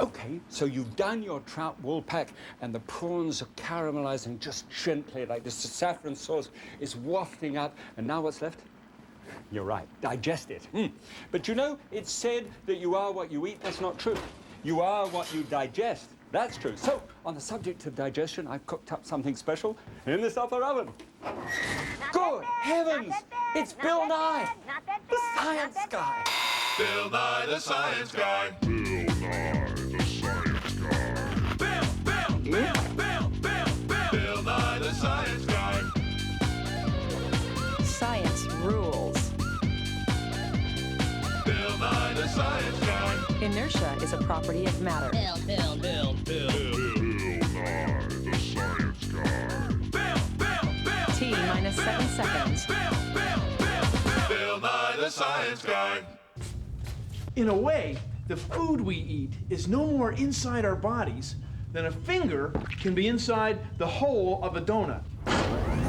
Okay, so you've done your trout wool pack, and the prawns are caramelizing just gently, like this saffron sauce is wafting up, and now what's left? You're right, digest it. But you know, it's said that you are what you eat. That's not true. You are what you digest. That's true. So, on the subject of digestion, I've cooked up something special in this upper oven. Good heavens! It's Bill Nye, the science guy. Bill Nye the Science Guy. Bill Nye the Science Guy. Bill Nye the Science Guy. Science rules. Bill Nye the Science Guy. Inertia is a property of matter. Bill Nye the Science Guy. T minus 7 seconds. Bill Nye the Science Guy. In a way, the food we eat is no more inside our bodies than a finger can be inside the hole of a donut.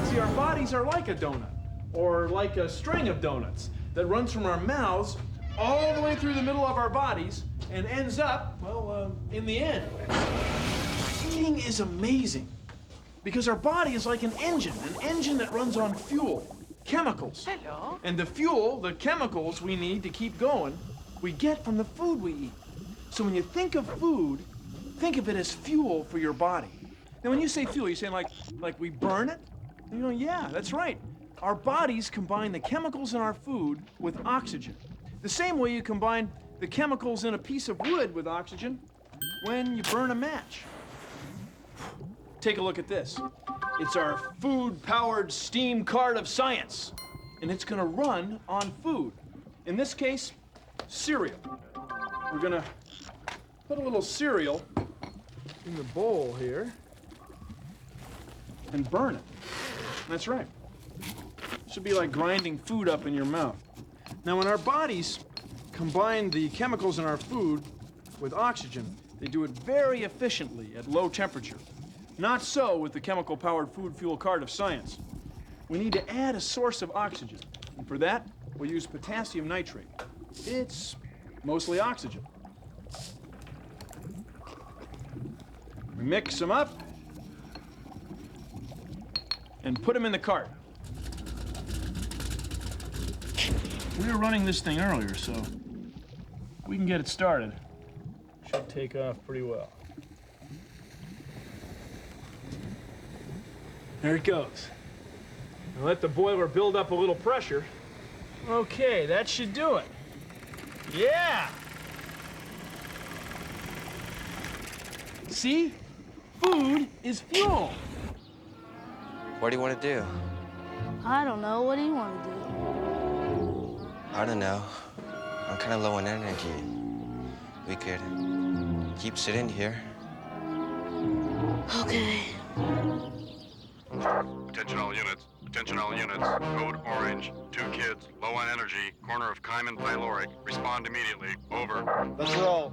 See, our bodies are like a donut, or like a string of donuts that runs from our mouths all the way through the middle of our bodies and ends up, well, in the end. Eating is amazing because our body is like an engine that runs on fuel, chemicals. Hello. And the fuel, the chemicals we need to keep going, we get from the food we eat. So when you think of food, think of it as fuel for your body. Now when you say fuel, you're saying like we burn it? And you're going, yeah, that's right. Our bodies combine the chemicals in our food with oxygen. The same way you combine the chemicals in a piece of wood with oxygen when you burn a match. Take a look at this. It's our food-powered steam cart of science, and it's gonna run on food. In this case, cereal. We're gonna put a little cereal in the bowl here and burn it. That's right. Should be like grinding food up in your mouth. Now, when our bodies combine the chemicals in our food with oxygen, they do it very efficiently at low temperature. Not so with the chemical-powered food fuel cart of science. We need to add a source of oxygen, and for that, we'll use potassium nitrate. It's mostly oxygen. We mix them up and put them in the cart. We were running this thing earlier, so we can get it started. Should take off pretty well. There it goes. Now let the boiler build up a little pressure. Okay, that should do it. Yeah! See? Food is fuel. What do you want to do? I don't know. What do you want to do? I don't know. I'm kind of low on energy. We could keep sitting here. Okay. Attention all units. Attention all units. Code orange. 2 kids. Low on energy. Corner of Chime and Pyloric. Respond immediately. Over. Let's roll.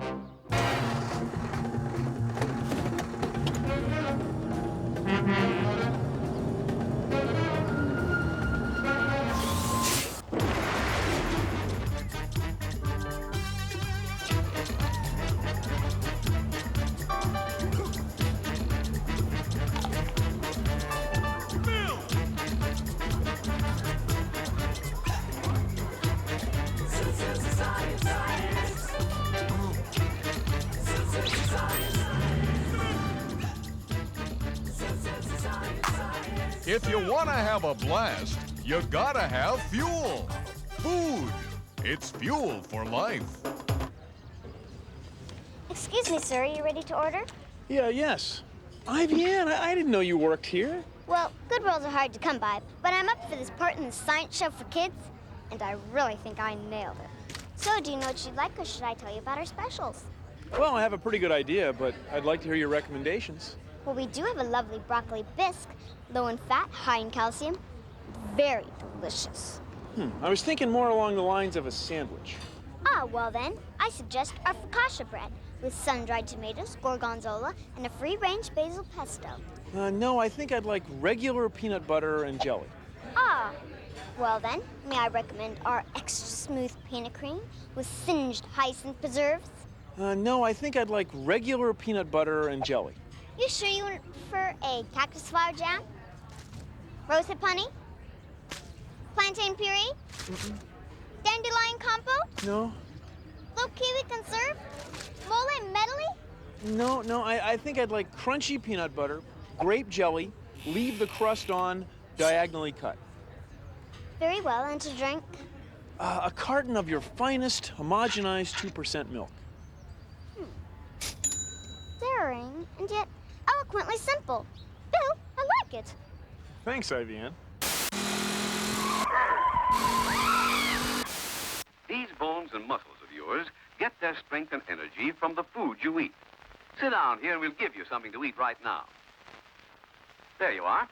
If you want to have a blast, you gotta have fuel. Food. It's fuel for life. Excuse me, sir. Are you ready to order? Yes. Vivian, I didn't know you worked here. Well, good rolls are hard to come by, but I'm up for this part in the science show for kids, and I really think I nailed it. So, do you know what you'd like, or should I tell you about our specials? Well, I have a pretty good idea, but I'd like to hear your recommendations. Well, we do have a lovely broccoli bisque, low in fat, high in calcium, very delicious. I was thinking more along the lines of a sandwich. Ah, well then, I suggest our focaccia bread with sun-dried tomatoes, gorgonzola, and a free-range basil pesto. No, I think I'd like regular peanut butter and jelly. Ah, well then, may I recommend our extra smooth peanut cream with singed hyacinth preserves? No, I think I'd like regular peanut butter and jelly. You sure you wouldn't prefer a cactus flower jam? Rosehip honey? Plantain puree? Dandelion compote? No, Blue kiwi conserve? Mole medley? no, I think I'd like crunchy peanut butter, grape jelly, leave the crust on, diagonally cut. Very well, and to drink? A carton of your finest homogenized 2% milk. Daring, and yet eloquently simple. Bill, I like it. Thanks, Ivian. These bones and muscles of yours get their strength and energy from the food you eat. Sit down here and we'll give you something to eat right now. There you are.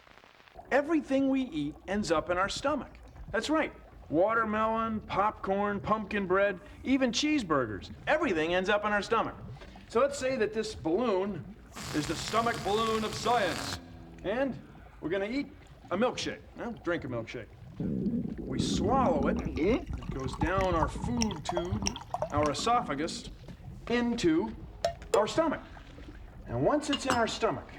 Everything we eat ends up in our stomach. That's right. Watermelon, popcorn, pumpkin bread, even cheeseburgers. Everything ends up in our stomach. So let's say that this balloon is the stomach balloon of science. And we're gonna eat a milkshake. Well, drink a milkshake. We swallow it. It goes down our food tube, our esophagus, into our stomach. And once it's in our stomach,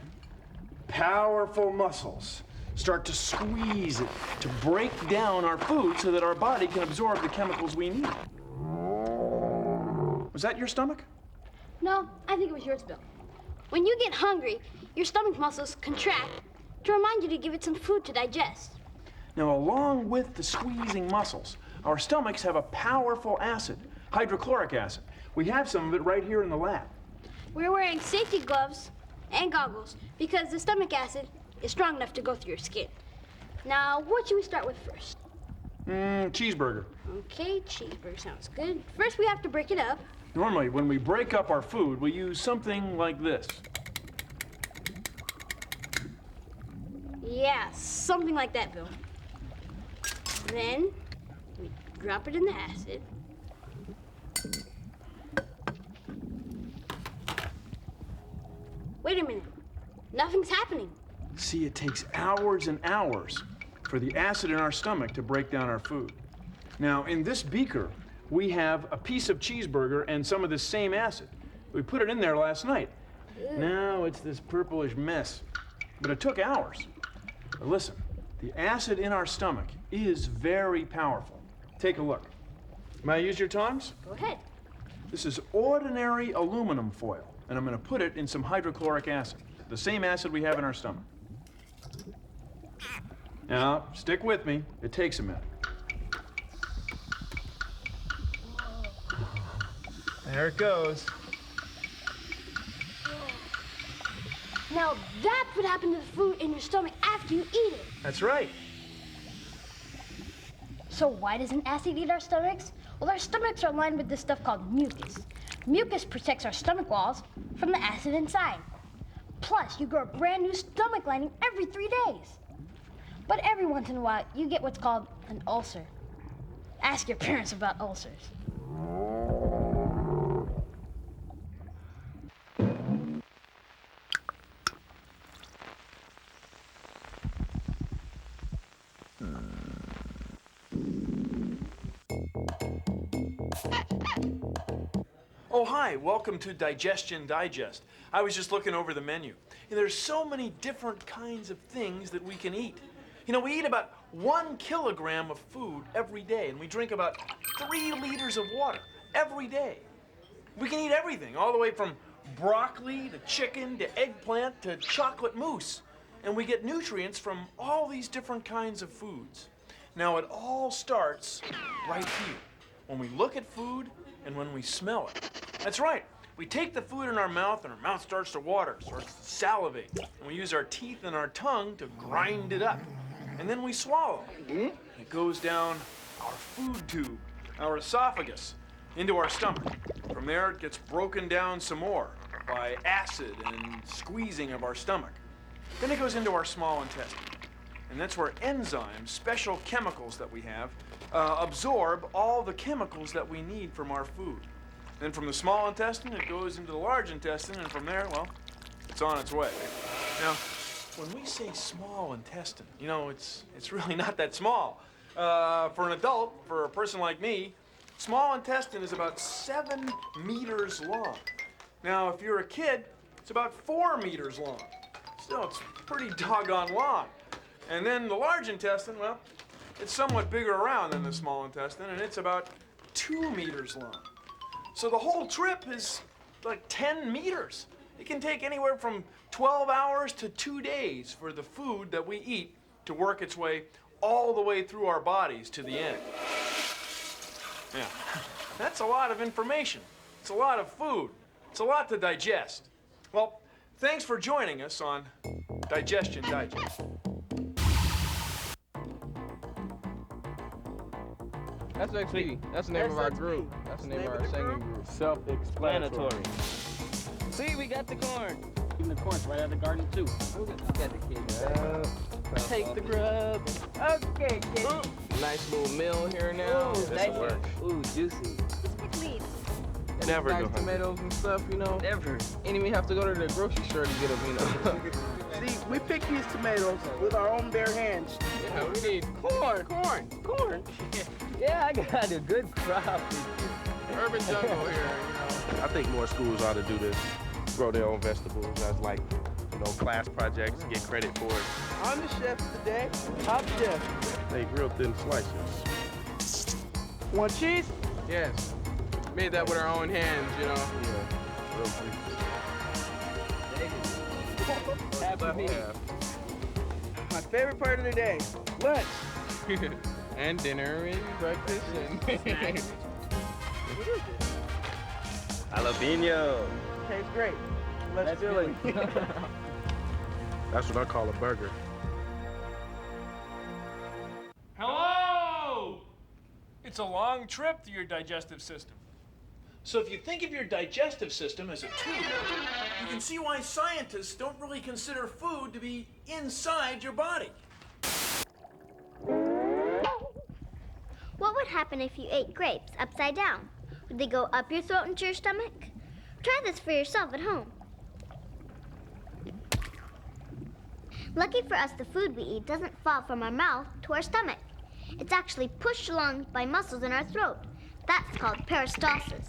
powerful muscles start to squeeze it to break down our food so that our body can absorb the chemicals we need. Was that your stomach? No, I think it was yours, Bill. When you get hungry, your stomach muscles contract to remind you to give it some food to digest. Now, along with the squeezing muscles, our stomachs have a powerful acid, hydrochloric acid. We have some of it right here in the lab. We're wearing safety gloves and goggles because the stomach acid is strong enough to go through your skin. Now, what should we start with first? Cheeseburger. Okay, cheeseburger sounds good. First, we have to break it up. Normally, when we break up our food, we use something like this. Yeah, something like that, Bill. Then, we drop it in the acid. Wait a minute. Nothing's happening. See, it takes hours and hours for the acid in our stomach to break down our food. Now, in this beaker, we have a piece of cheeseburger and some of the same acid. We put it in there last night. Now it's this purplish mess. But it took hours. But listen, the acid in our stomach is very powerful. Take a look. May I use your tongs? Go ahead. This is ordinary aluminum foil, and I'm going to put it in some hydrochloric acid, the same acid we have in our stomach. Now, stick with me. It takes a minute. There it goes. Now, that's what happened to the food in your stomach after you eat it. That's right. So why doesn't acid eat our stomachs? Well, our stomachs are lined with this stuff called mucus. Mucus protects our stomach walls from the acid inside. Plus, you grow a brand new stomach lining every 3 days. But every once in a while, you get what's called an ulcer. Ask your parents about ulcers. Oh, hi, welcome to Digestion Digest. I was just looking over the menu. And there's so many different kinds of things that we can eat. You know, we eat about 1 kilogram of food every day, and we drink about 3 liters of water every day. We can eat everything, all the way from broccoli to chicken to eggplant to chocolate mousse. And we get nutrients from all these different kinds of foods. Now, it all starts right here, when we look at food and when we smell it. That's right. We take the food in our mouth and our mouth starts to water, starts to salivate. And we use our teeth and our tongue to grind it up. And then we swallow. It goes down our food tube, our esophagus, into our stomach. From there, it gets broken down some more by acid and squeezing of our stomach. Then it goes into our small intestine. And that's where enzymes, special chemicals that we have, absorb all the chemicals that we need from our food. Then from the small intestine, it goes into the large intestine, and from there, well, it's on its way. Now, when we say small intestine, you know, it's really not that small. For an adult, for a person like me, Small intestine is about 7 meters long. Now, if you're a kid, it's about 4 meters long. Still, it's pretty doggone long. And then the large intestine, well, it's somewhat bigger around than the small intestine, and it's about 2 meters long. So the whole trip is like 10 meters. It can take anywhere from 12 hours to 2 days for the food that we eat to work its way all the way through our bodies to the end. Yeah, that's a lot of information. It's a lot of food. It's a lot to digest. Well, thanks for joining us on Digestion Digest. That's XP. That's the name of our group. That's the name of our singing group. Self-explanatory. See, we got the corn. Even the corn's right out of the garden, too. We got the kids. Take the grub. Okay, kid. Nice little meal here now. Ooh, nice. Ooh, juicy. Never nice tomatoes and stuff, you know. Never. Ain't even have to go to the grocery store to get them, you know. See, we pick these tomatoes with our own bare hands. Yeah, we need corn. Yeah, I got a good crop. Urban jungle here, you know. I think more schools ought to do this, grow their own vegetables as like, you know, class projects, get credit for it. I'm the chef today. Top chef. Make real thin slices. Want cheese? Yes. Made that with our own hands, you know. Yeah, real quick. Happy meal. My favorite part of the day, lunch. And dinner and breakfast and Jalapeno. Tastes great. Let's do it. That's what I call a burger. Hello! It's a long trip to your digestive system. So if you think of your digestive system as a tube, you can see why scientists don't really consider food to be inside your body. What would happen if you ate grapes upside down? Would they go up your throat into your stomach? Try this for yourself at home. Lucky for us, the food we eat doesn't fall from our mouth to our stomach. It's actually pushed along by muscles in our throat. That's called peristalsis.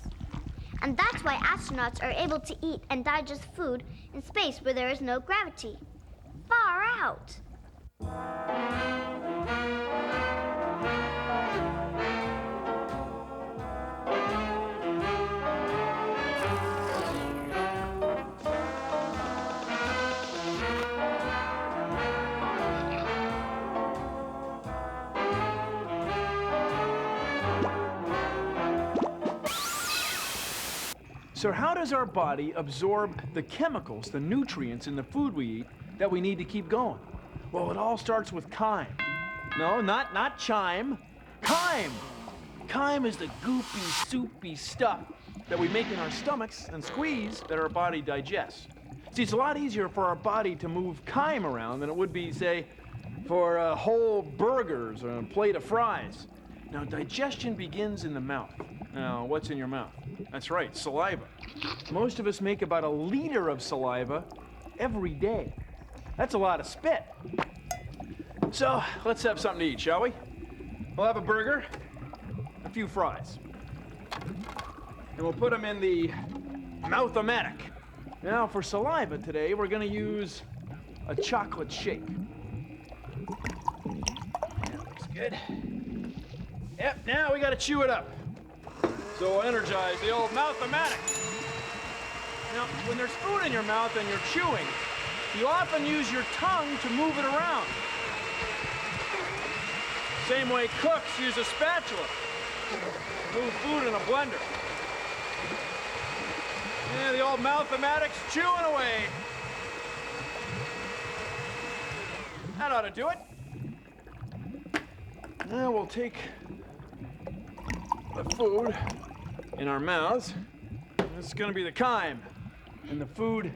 And that's why astronauts are able to eat and digest food in space where there is no gravity. Far out. So how does our body absorb the chemicals, the nutrients in the food we eat that we need to keep going? Well, it all starts with chime. No, not chime. Chime! Chime is the goopy, soupy stuff that we make in our stomachs and squeeze that our body digests. See, it's a lot easier for our body to move chime around than it would be, say, for whole burgers or a plate of fries. Now, digestion begins in the mouth. Now, what's in your mouth? That's right, saliva. Most of us make about 1 liter of saliva every day. That's a lot of spit. So, let's have something to eat, shall we? We'll have a burger, a few fries. And we'll put them in the mouth-o-matic. Now, for saliva today, we're gonna use a chocolate shake. That looks good. Yep, now we gotta chew it up. So we'll energize the old mouth-o-matic. Now, when there's food in your mouth and you're chewing, you often use your tongue to move it around. Same way cooks use a spatula to move food in a blender. Yeah, the old mouth-o-matic's chewing away. That ought to do it. Now we'll take the food in our mouths. This is going to be the chime. And the food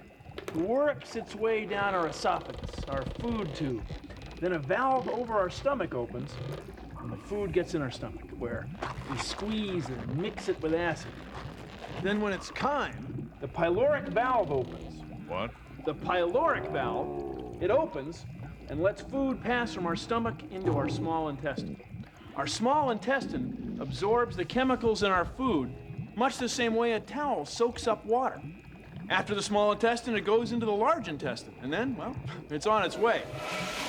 works its way down our esophagus, our food tube. Then a valve over our stomach opens, and the food gets in our stomach, where we squeeze and mix it with acid. Then when it's chime, the pyloric valve opens. What? The pyloric valve, it opens and lets food pass from our stomach into our small intestine. Our small intestine absorbs the chemicals in our food, much the same way a towel soaks up water. After the small intestine, it goes into the large intestine, and then, well, it's on its way.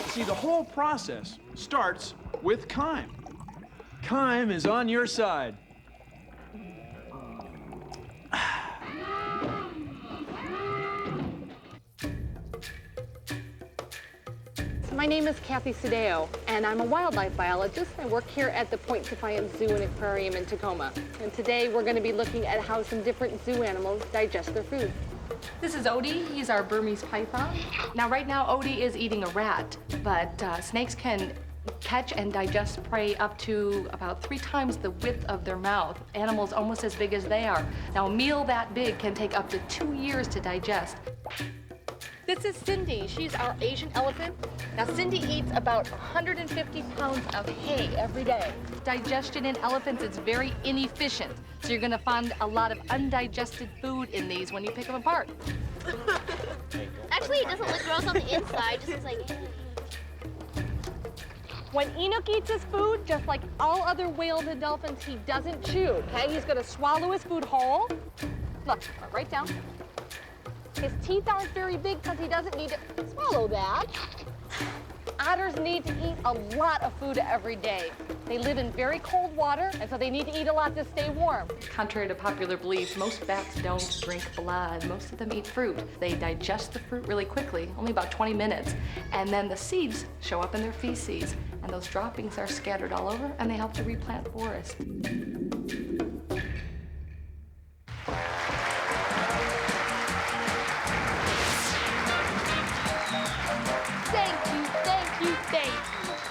See, the whole process starts with chime. Chime is on your side. My name is Kathy Sadeo, and I'm a wildlife biologist. I work here at the Point Defiance Zoo and Aquarium in Tacoma. And today we're going to be looking at how some different zoo animals digest their food. This is Odie. He's our Burmese python. Now, right now, Odie is eating a rat, but snakes can catch and digest prey up to about 3 times the width of their mouth. Animals almost as big as they are. Now, a meal that big can take up to 2 years to digest. This is Cindy. She's our Asian elephant. Now, Cindy eats about 150 pounds of hay every day. Digestion in elephants is very inefficient, so you're gonna find a lot of undigested food in these when you pick them apart. Actually, it doesn't look gross on the inside, it just looks like... When Enoch eats his food, just like all other whales and dolphins, he doesn't chew, okay? He's gonna swallow his food whole. Look, right down. His teeth aren't very big because he doesn't need to swallow that. Otters need to eat a lot of food every day. They live in very cold water, and so they need to eat a lot to stay warm. Contrary to popular belief, most bats don't drink blood. Most of them eat fruit. They digest the fruit really quickly, only about 20 minutes, and then the seeds show up in their feces, and those droppings are scattered all over, and they help to replant forests.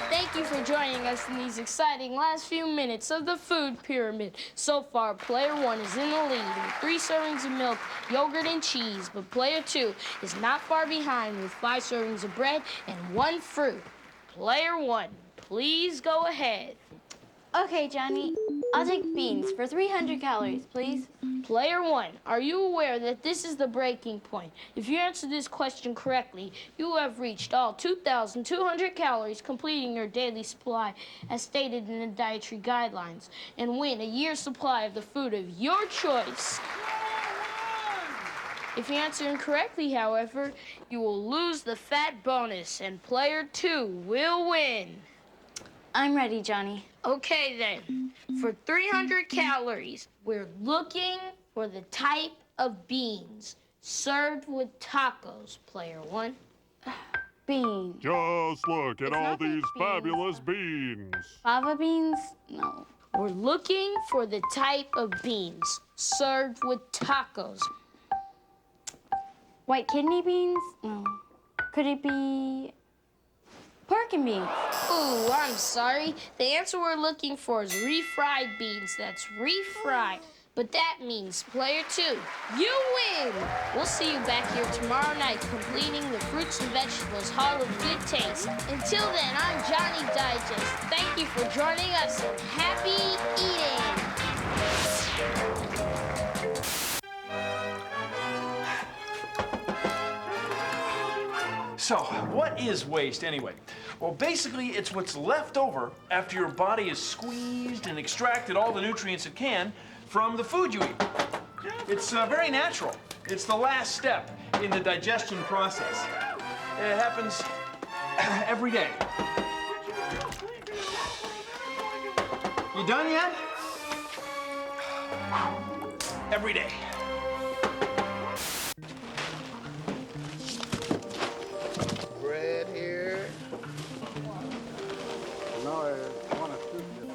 Thank you for joining us in these exciting last few minutes of the food pyramid. So far, player 1 is in the lead with 3 servings of milk, yogurt, and cheese, but player 2 is not far behind with 5 servings of bread and 1 fruit. Player 1, please go ahead. Okay, Johnny. I'll take beans for 300 calories, please. Player 1, are you aware that this is the breaking point? If you answer this question correctly, you have reached all 2,200 calories, completing your daily supply as stated in the dietary guidelines, and win a year's supply of the food of your choice. If you answer incorrectly, however, you will lose the fat bonus, and player 2 will win. I'm ready, Johnny. Okay, then. For 300 calories, we're looking for the type of beans served with tacos, player 1. Beans. Just look at all these fabulous beans. Fava beans? No. We're looking for the type of beans served with tacos. White kidney beans? No. Could it be pork and beans? Ooh, I'm sorry. The answer we're looking for is refried beans. That's refried. But that means player 2, you win! We'll see you back here tomorrow night completing the Fruits and Vegetables Hall of Good Taste. Until then, I'm Johnny Digest. Thank you for joining us and happy eating! So, what is waste anyway? Well, basically, it's what's left over after your body has squeezed and extracted all the nutrients it can from the food you eat. It's very natural. It's the last step in the digestion process. It happens every day. You done yet? Every day. Bread here.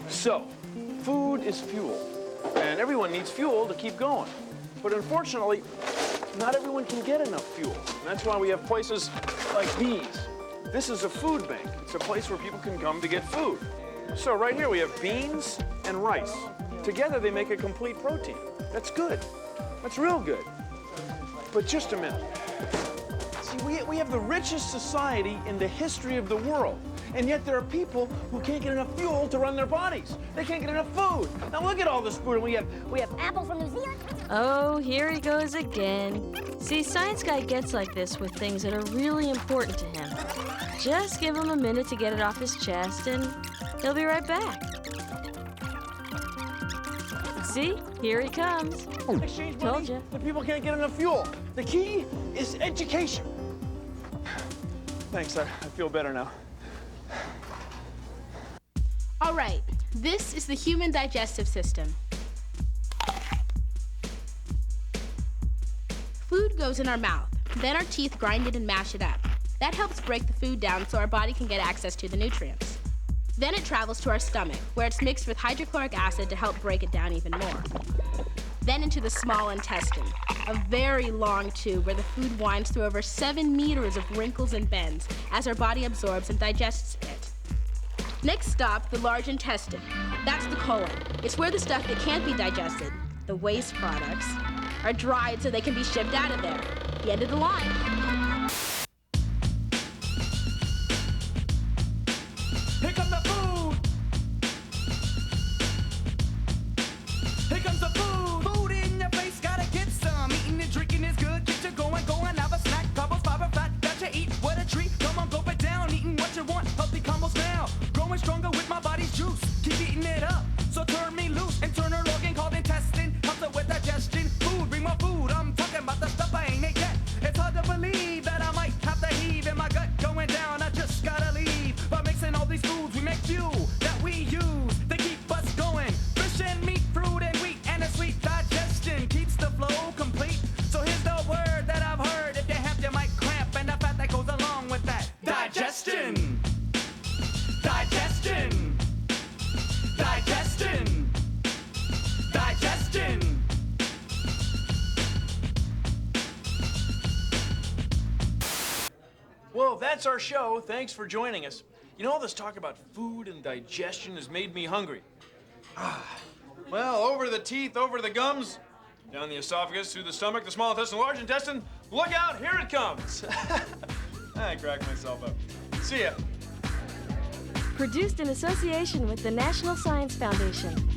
So, food is fuel, and everyone needs fuel to keep going. But unfortunately, not everyone can get enough fuel. And that's why we have places like these. This is a food bank. It's a place where people can come to get food. So right here we have beans and rice. Together they make a complete protein. That's good. That's real good. But just a minute. See, we have the richest society in the history of the world. And yet there are people who can't get enough fuel to run their bodies. They can't get enough food. Now look at all this food. We have apples from New Zealand. Oh, here he goes again. See, Science Guy gets like this with things that are really important to him. Just give him a minute to get it off his chest, and he'll be right back. See? Here he comes. Exchange Told money, ya. but people can't get enough fuel. The key is education. Thanks, I feel better now. All right, this is the human digestive system. Food goes in our mouth, then our teeth grind it and mash it up. That helps break the food down so our body can get access to the nutrients. Then it travels to our stomach, where it's mixed with hydrochloric acid to help break it down even more. Then into the small intestine, a very long tube where the food winds through over 7 meters of wrinkles and bends as our body absorbs and digests it. Next stop, the large intestine. That's the colon. It's where the stuff that can't be digested, the waste products, are dried so they can be shipped out of there. The end of the line. Here comes the food. Here comes the food. Food in your face, gotta get some. Eating and drinking is good. Get you going, have a snack. Carbs, fiber, fat, that you eat. What a treat. Come on, go it down. Eating what you want. Healthy combos now. Growing stronger with my body's juice. Keep eating it up. So turn me loose. Internal organ called intestine. Helps it with digestion. Food, bring more food. I'm talking about the stuff I ain't ate yet. It's hard to believe that I might have to heave in my gut going down. I just gotta leave. By mixing all these foods, we make fuel that we use. They keep us going. Fish and meat, fruit and wheat, and a sweet digestion keeps the flow complete. So here's the word that I've heard. If you have, you might cramp, and the fat that goes along with that. Digestion. Digestion. Digestion. Digestion. Well, that's our show. Thanks for joining us. You know, all this talk about food and digestion has made me hungry. Well, over the teeth, over the gums, down the esophagus, through the stomach, the small intestine, large intestine. Look out, here it comes. I cracked myself up. See ya. Produced in association with the National Science Foundation.